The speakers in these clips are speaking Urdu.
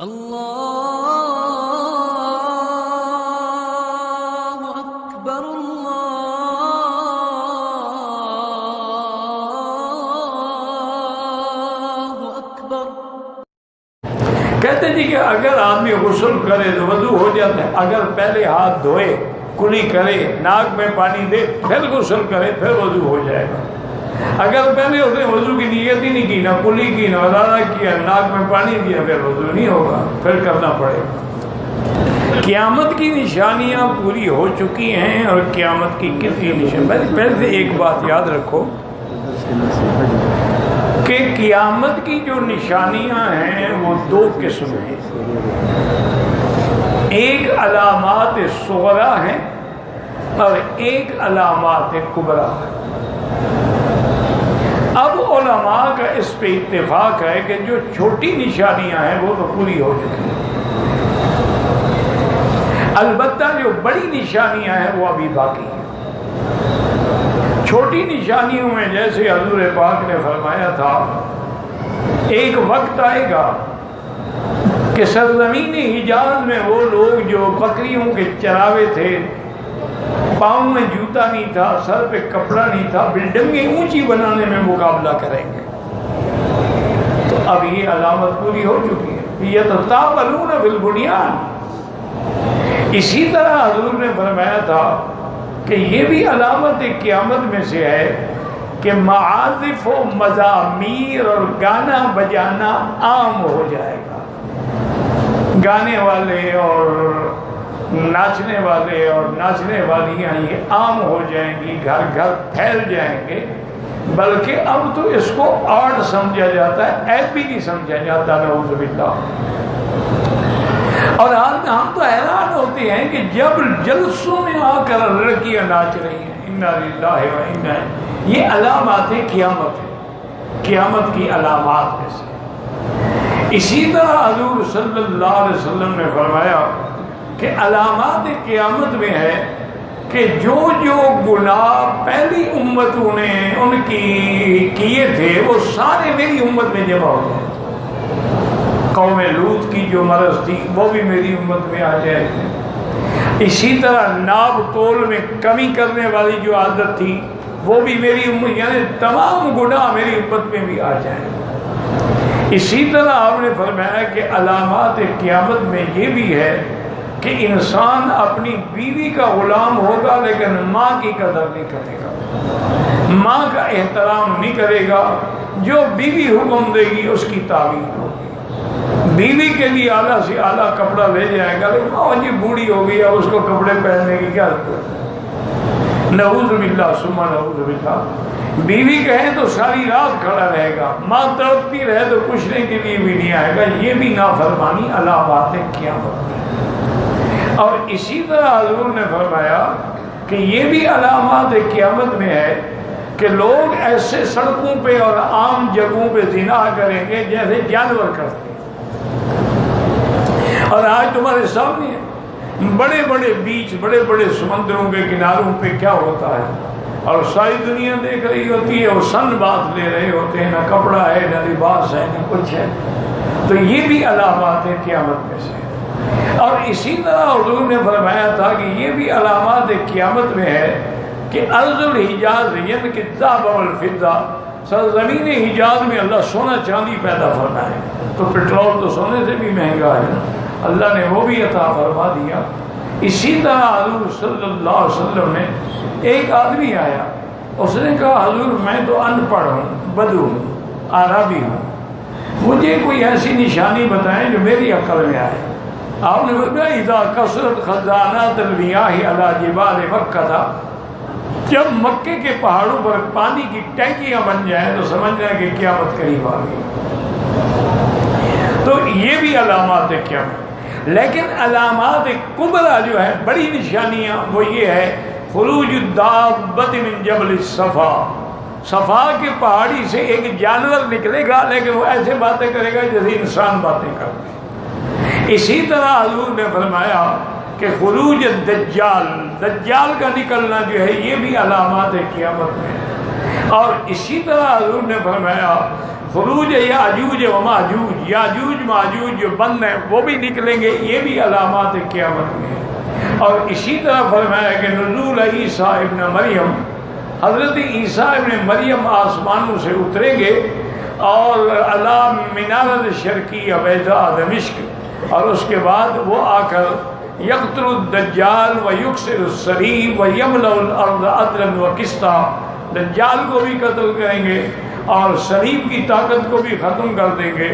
اللہ اکبر اللہ اکبر۔ کہتے جی کہ اگر آدمی غسل کرے تو وضو ہو جاتا ہے، اگر پہلے ہاتھ دھوئے، کلی کرے، ناک میں پانی دے، پھر غسل کرے، پھر وضو ہو جائے گا۔ اگر پہلے اس نے وضو کی نیت ہی نہیں کی، نہ کلی کی، نہ ارادہ کیا، ناک میں پانی دیا، پھر وضو نہیں ہوگا، پھر کرنا پڑے گا۔ قیامت کی نشانیاں پوری ہو چکی ہیں، اور قیامت کی کتنی نشانیاں، پہلے سے ایک بات یاد رکھو کہ قیامت کی جو نشانیاں ہیں وہ دو قسم ہیں، ایک علامات صغریٰ ہیں اور ایک علامات کبریٰ ہے۔ اب علماء کا اس پہ اتفاق ہے کہ جو چھوٹی نشانیاں ہیں وہ تو پوری ہو چکی ہیں، البتہ جو بڑی نشانیاں ہیں وہ ابھی باقی ہیں۔ چھوٹی نشانیوں میں جیسے حضور پاک نے فرمایا تھا ایک وقت آئے گا کہ سرزمین حجاز میں وہ لوگ جو بکریوں کے چراوے تھے، پاؤں میں جوتا نہیں تھا، سر پہ کپڑا نہیں تھا، بلڈنگیں اونچی بنانے میں مقابلہ کریں گے۔ تو اب یہ علامت پوری ہو چکی ہے، یتطاولون فی البنیان۔ اسی طرح حضور نے فرمایا تھا کہ یہ بھی علامت قیامت میں سے ہے کہ معازف و مزامیر اور گانا بجانا عام ہو جائے گا، گانے والے اور ناچنے والے اور ناچنے والیاں یہ عام ہو جائیں گی، گھر گھر پھیل جائیں گے، بلکہ اب تو اس کو آرٹ سمجھا جاتا ہے، عیب بھی نہیں سمجھا جاتا، نعوذ باللہ۔ اور آج ہم تو حیران ہوتے ہیں کہ جب جلسوں میں آ کر لڑکیاں ناچ رہی ہیں، انا للہ و انا، یہ علامات قیامت ہے، قیامت کی علامات میں سے۔ اسی طرح حضور صلی اللہ علیہ وسلم نے فرمایا کہ علامات قیامت میں ہے کہ جو جو گناہ پہلی امتوں نے ان کی کیے تھے وہ سارے میری امت میں جمع ہو جائیں۔ قوم لوط کی جو مرض تھی وہ بھی میری امت میں آ جائے گی۔ اسی طرح ناب تول میں کمی کرنے والی جو عادت تھی وہ بھی میری امت، یعنی تمام گناہ میری امت میں بھی آ جائیں۔ اسی طرح آپ نے فرمایا کہ علامات قیامت میں یہ بھی ہے کہ انسان اپنی بیوی کا غلام ہوگا لیکن ماں کی قدر نہیں کرے گا، ماں کا احترام نہیں کرے گا، جو بیوی حکم دے گی اس کی تعمیل ہوگی۔ بیوی کے لیے اعلیٰ سے اعلیٰ کپڑا لے جائے گا، لیکن ماں جی بوڑھی ہو گئی، اب اس کو کپڑے پہننے کی کیا ضرورت ہے؟ نعوذ باللہ ثم نعوذ باللہ۔ بیوی کہیں تو ساری رات کھڑا رہے گا، ماں تڑپتی رہے تو پوچھنے کے لیے بھی نہیں آئے گا، یہ بھی نافرمانی علامات قیامت ہے۔ اور اسی طرح حضور نے فرمایا کہ یہ بھی علامات قیامت میں ہے کہ لوگ ایسے سڑکوں پہ اور عام جگہوں پہ زنا کریں گے جیسے جانور کرتے ہیں۔ اور آج تمہارے سامنے بڑے بڑے بیچ، بڑے بڑے سمندروں کے کناروں پہ کیا ہوتا ہے، اور ساری دنیا دیکھ رہی ہوتی ہے، اور سن بات لے رہے ہوتے ہیں، نہ کپڑا ہے، نہ لباس ہے، نہ کچھ ہے۔ تو یہ بھی علامات قیامت میں سے۔ اور اسی طرح حضور نے فرمایا تھا کہ یہ بھی علامات قیامت میں ہے کہ ارض الحجاز یعنی کہ الذهب والفضہ، سرزمین حجاز میں اللہ سونا چاندی پیدا فرمائے، تو پٹرول تو سونے سے بھی مہنگا ہے، اللہ نے وہ بھی عطا فرما دیا۔ اسی طرح حضور صلی اللہ علیہ وسلم نے، ایک آدمی آیا، اس نے کہا حضور میں تو ان پڑھ ہوں، بدو ہوں، عربی ہوں، مجھے کوئی ایسی نشانی بتائیں جو میری عقل میں آئے۔ آپ نے فرمایا اذا کثرت خزانات الریاح علی جبال مکہ تھا، جب مکے کے پہاڑوں پر پانی کی ٹینکیاں بن جائیں تو سمجھنا کہ قیامت قریب آ گئی۔ تو یہ بھی علامات قیامت۔ لیکن علامات کبریٰ جو ہے، بڑی نشانیاں، وہ یہ ہے خروج الدابۃ من جبل الصفا، صفا کے پہاڑی سے ایک جانور نکلے گا لیکن وہ ایسے باتیں کرے گا جیسے انسان باتیں کرتے ہیں۔ اسی طرح حضور نے فرمایا کہ خروج الدجال، دجال کا نکلنا جو ہے یہ بھی علامات قیامت میں۔ اور اسی طرح حضور نے فرمایا خروج یاجوج و ماجوج، یاجوج ماجوج جو بند ہیں وہ بھی نکلیں گے، یہ بھی علامات قیامت میں ہیں۔ اور اسی طرح فرمایا کہ نزول عیسیٰ ابن مریم، حضرت عیسیٰ ابن مریم آسمانوں سے اتریں گے اور علی منارۃ شرقیہ بیضاء دمشق، اور اس کے بعد وہ آ کر یقتل الدجال و یکسر الصلیب و یملأ الارض عدلا و قسطا، دجال کو بھی قتل کریں گے اور صلیب کی طاقت کو بھی ختم کر دیں گے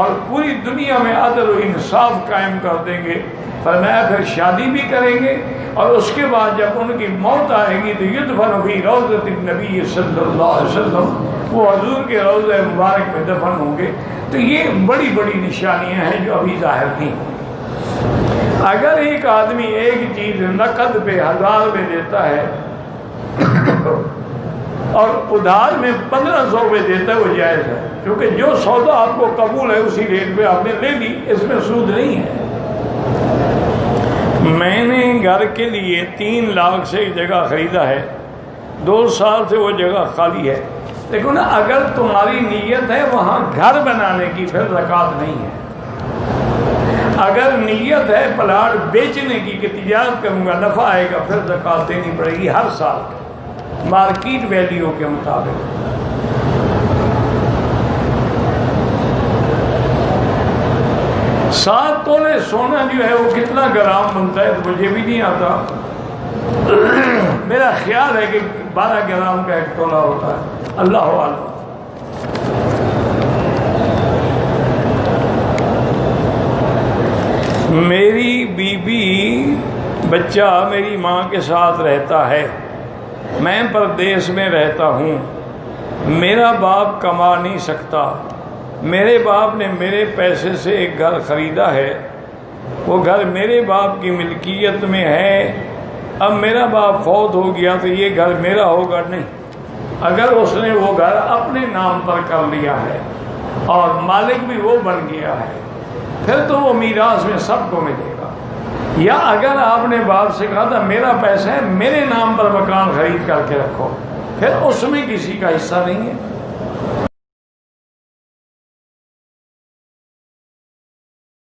اور پوری دنیا میں عدل و انصاف قائم کر دیں گے۔ فرمایا پھر شادی بھی کریں گے اور اس کے بعد جب ان کی موت آئے گی تو یدفن فی روضۃ النبی صلی اللہ علیہ وسلم، وہ حضور کے روضہ مبارک میں دفن ہوں گے۔ تو یہ بڑی بڑی نشانیاں ہیں جو ابھی ظاہر نہیں۔ اگر ایک آدمی ایک چیز نقد پہ 1000 میں دیتا ہے اور ادھار میں 1500 میں دیتا ہے وہ جائز ہے، کیونکہ جو سودا آپ کو قبول ہے اسی ریٹ پہ آپ نے لے لی، اس میں سود نہیں ہے۔ میں نے گھر کے لیے 3 لاکھ سے ایک جگہ خریدا ہے، 2 سال سے وہ جگہ خالی ہے۔ دیکھو نا، اگر تمہاری نیت ہے وہاں گھر بنانے کی پھر زکوٰۃ نہیں ہے۔ اگر نیت ہے پلاٹ بیچنے کی کہ تجارت کروں گا نفع آئے گا، پھر زکوٰۃ دینی پڑے گی ہر سال مارکیٹ ویلیو کے مطابق۔ 7 تولے سونا جو ہے وہ کتنا گرام بنتا ہے تو مجھے بھی نہیں آتا، میرا خیال ہے کہ 12 گرام کا 1 تولہ ہوتا ہے، اللہ اعلم۔ میری بیوی بچہ میری ماں کے ساتھ رہتا ہے، میں پردیس میں رہتا ہوں، میرا باپ کما نہیں سکتا، میرے باپ نے میرے پیسے سے ایک گھر خریدا ہے، وہ گھر میرے باپ کی ملکیت میں ہے، اب میرا باپ فوت ہو گیا تو یہ گھر میرا ہوگا؟ نہیں، اگر اس نے وہ گھر اپنے نام پر کر لیا ہے اور مالک بھی وہ بن گیا ہے پھر تو وہ میراث میں سب کو ملے گا۔ یا اگر آپ نے باپ سے کہا تھا میرا پیسہ ہے میرے نام پر مکان خرید کر کے رکھو، پھر اس میں کسی کا حصہ نہیں ہے۔